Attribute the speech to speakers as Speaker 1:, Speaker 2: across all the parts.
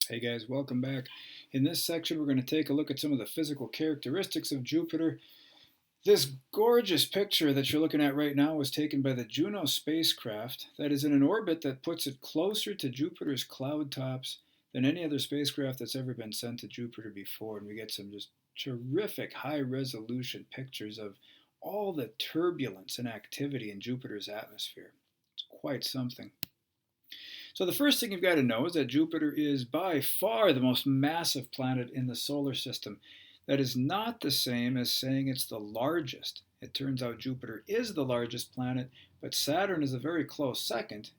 Speaker 1: Hey guys, welcome back. In this section, we're going to take a look at some of the physical characteristics of Jupiter. This gorgeous picture that you're looking at right now was taken by the Juno spacecraft that is in an orbit that puts it closer to Jupiter's cloud tops than any other spacecraft that's ever been sent to Jupiter before. And we get some just terrific high resolution pictures of all the turbulence and activity in Jupiter's atmosphere. It's quite something. So the first thing you've got to know is that Jupiter is by far the most massive planet in the solar system. That is not the same as saying it's the largest. It turns out Jupiter is the largest planet, but Saturn is a very close second.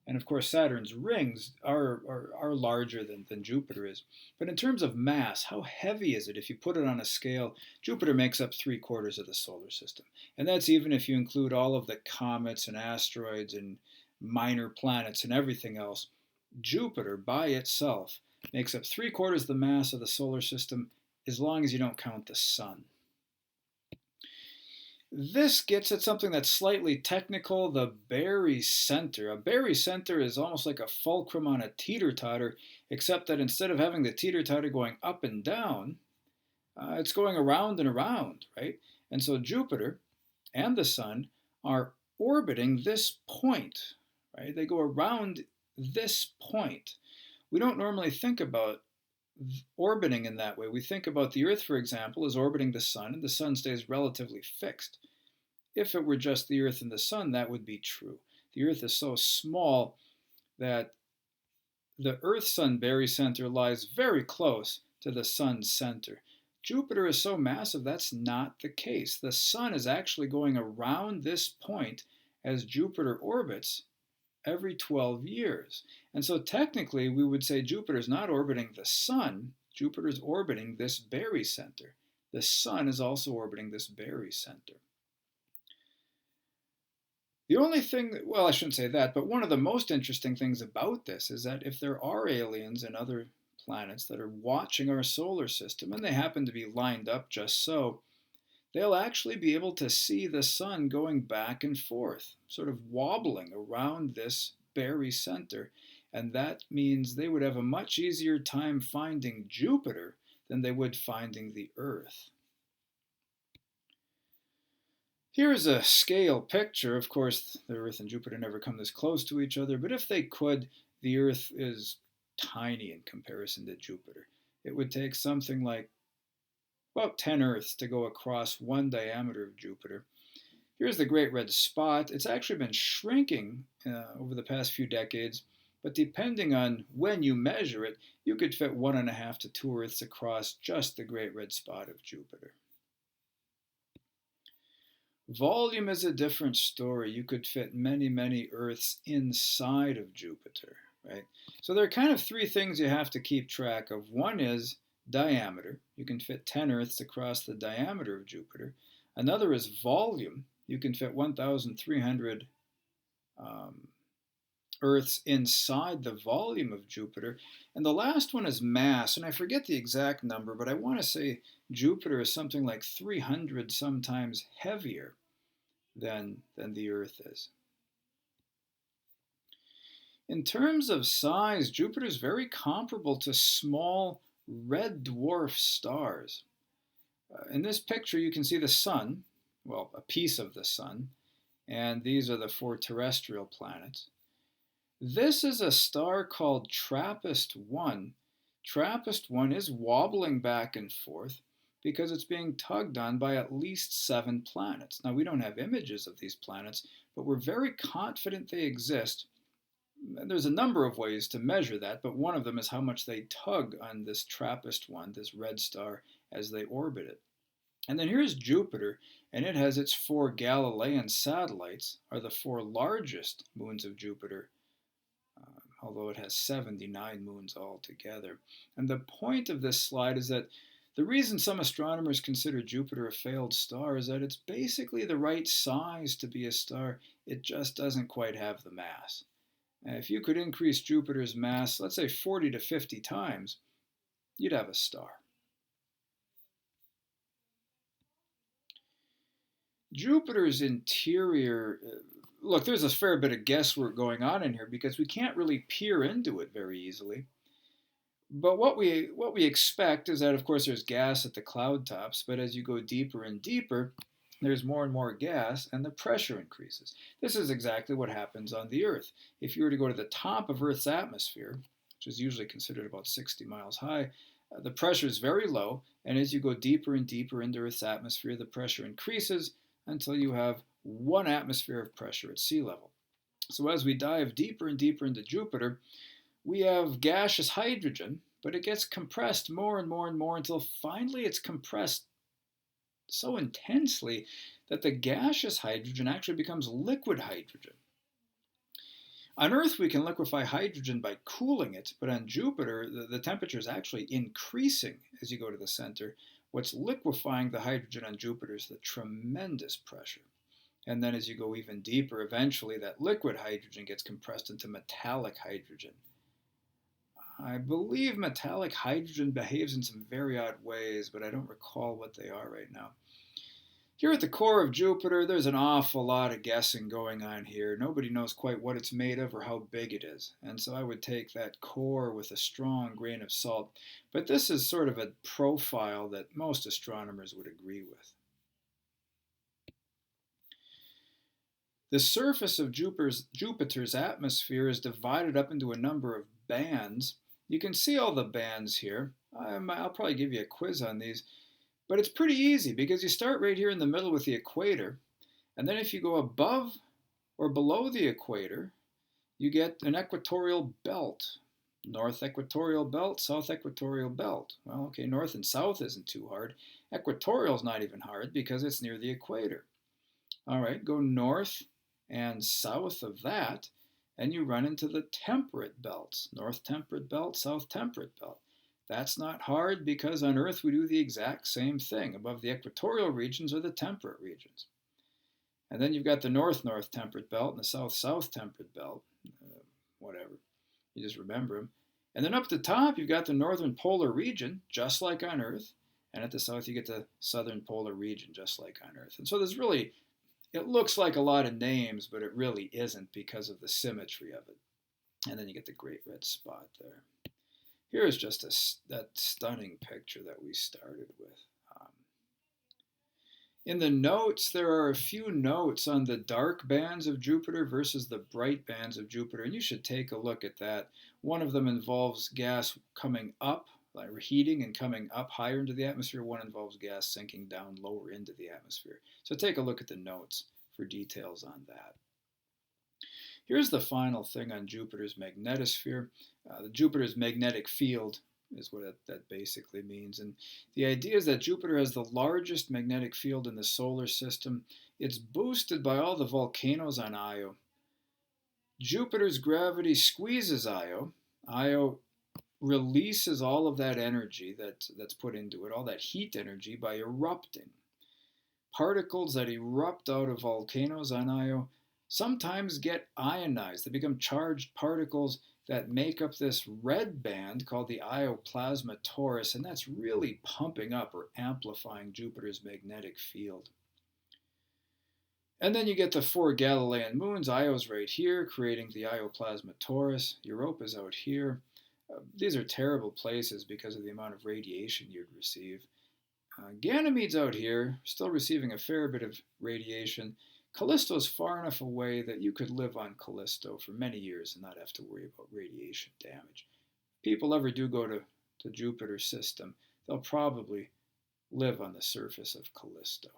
Speaker 1: And of course, Saturn's rings are larger than Jupiter is. But in terms of mass, how heavy is it? If you put it on a scale, Jupiter makes up 3/4 of the solar system. And that's even if you include all of the comets and asteroids and minor planets and everything else. Jupiter by itself makes up 3/4 the mass of the solar system as long as you don't count the sun. This gets at something that's slightly technical, the barycenter. A barycenter is almost like a fulcrum on a teeter-totter, except that instead of having the teeter-totter going up and down, it's going around and around, right? And so Jupiter and the sun are orbiting this point, right? They go around this point. We don't normally think about orbiting in that way. We think about the Earth, for example, as orbiting the sun, and the sun stays relatively fixed. If it were just the Earth and the sun, that would be true. The Earth is so small that the Earth-Sun barycenter lies very close to the sun's center. Jupiter is so massive that's not the case. The sun is actually going around this point as Jupiter orbits every 12 years. And so technically we would say Jupiter's not orbiting the sun, Jupiter's orbiting this barycenter. The sun is also orbiting this barycenter. The only thing, well, I shouldn't say that, but one of the most interesting things about this is that if there are aliens and other planets that are watching our solar system, and they happen to be lined up just so, they'll actually be able to see the sun going back and forth, sort of wobbling around this barycenter. And that means they would have a much easier time finding Jupiter than they would finding the Earth. Here's a scale picture. Of course, the Earth and Jupiter never come this close to each other, but if they could, the Earth is tiny in comparison to Jupiter. It would take something like about 10 Earths to go across one diameter of Jupiter. Here's the Great Red Spot. It's actually been shrinking over the past few decades, but depending on when you measure it, you could fit 1.5 to 2 Earths across just the Great Red Spot of Jupiter. Volume is a different story. You could fit many, many Earths inside of Jupiter, right? So there are kind of three things you have to keep track of. One is diameter. You can fit 10 Earths across the diameter of Jupiter. Another is volume. You can fit 1,300 Earths inside the volume of Jupiter. And the last one is mass, and I forget the exact number, but I want to say Jupiter is something like 300 sometimes heavier than the Earth is. In terms of size, Jupiter is very comparable to small red dwarf stars. In this picture, you can see the sun, well, a piece of the sun, and these are the 4 terrestrial planets. This is a star called TRAPPIST-1. TRAPPIST-1 is wobbling back and forth because it's being tugged on by at least 7 planets. Now, we don't have images of these planets, but we're very confident they exist. There's a number of ways to measure that, but one of them is how much they tug on this TRAPPIST-1, this red star, as they orbit it. And then here's Jupiter, and it has its 4 Galilean satellites, are the 4 largest moons of Jupiter, although it has 79 moons altogether. And the point of this slide is that the reason some astronomers consider Jupiter a failed star is that it's basically the right size to be a star. It just doesn't quite have the mass. And if you could increase Jupiter's mass, let's say 40 to 50 times, you'd have a star. Jupiter's interior, look, there's a fair bit of guesswork going on in here because we can't really peer into it very easily. But what we expect is that, of course, there's gas at the cloud tops, but as you go deeper and deeper, there's more and more gas and the pressure increases. This is exactly what happens on the Earth. If you were to go to the top of Earth's atmosphere, which is usually considered about 60 miles high, the pressure is very low, and as you go deeper and deeper into Earth's atmosphere, the pressure increases until you have one atmosphere of pressure at sea level. So as we dive deeper and deeper into Jupiter, we have gaseous hydrogen, but it gets compressed more and more and more until finally it's compressed so intensely that the gaseous hydrogen actually becomes liquid hydrogen. On Earth, we can liquefy hydrogen by cooling it, but on Jupiter, the temperature is actually increasing as you go to the center. What's liquefying the hydrogen on Jupiter is the tremendous pressure. And then as you go even deeper, eventually that liquid hydrogen gets compressed into metallic hydrogen. I believe metallic hydrogen behaves in some very odd ways, but I don't recall what they are right now. Here at the core of Jupiter, there's an awful lot of guessing going on here. Nobody knows quite what it's made of or how big it is. And so I would take that core with a strong grain of salt. But this is sort of a profile that most astronomers would agree with. The surface of Jupiter's atmosphere is divided up into a number of bands. You can see all the bands here. I'll probably give you a quiz on these. But it's pretty easy because you start right here in the middle with the equator, and then if you go above or below the equator, you get an equatorial belt. North equatorial belt, south equatorial belt. Well, okay, north and south isn't too hard. Equatorial is not even hard because it's near the equator. All right, go north and south of that, and you run into the temperate belts. North temperate belt, south temperate belt. That's not hard because on Earth we do the exact same thing. Above the equatorial regions are the temperate regions. And then you've got the north-north temperate belt and the south-south temperate belt, whatever. You just remember them. And then up at the top you've got the northern polar region, just like on Earth. And at the south you get the southern polar region, just like on Earth. And so there's really, it looks like a lot of names, but it really isn't because of the symmetry of it. And then you get the great red spot there. Here is just that stunning picture that we started with. In the notes, there are a few notes on the dark bands of Jupiter versus the bright bands of Jupiter, and you should take a look at that. One of them involves gas coming up, like heating and coming up higher into the atmosphere. One involves gas sinking down lower into the atmosphere. So take a look at the notes for details on that. Here's the final thing on Jupiter's magnetosphere. Jupiter's magnetic field is what that basically means. And the idea is that Jupiter has the largest magnetic field in the solar system. It's boosted by all the volcanoes on Io. Jupiter's gravity squeezes Io. Io releases all of that energy that's put into it, all that heat energy, by erupting. Particles that erupt out of volcanoes on Io sometimes get ionized. They become charged particles that make up this red band called the Io plasma torus, and that's really pumping up or amplifying Jupiter's magnetic field. And then you get the 4 Galilean moons. Io's right here, creating the Io plasma torus. Europa's out here. These are terrible places because of the amount of radiation you'd receive. Ganymede's out here, still receiving a fair bit of radiation. Callisto's far enough away that you could live on Callisto for many years and not have to worry about radiation damage. If people ever do go to Jupiter's system, they'll probably live on the surface of Callisto.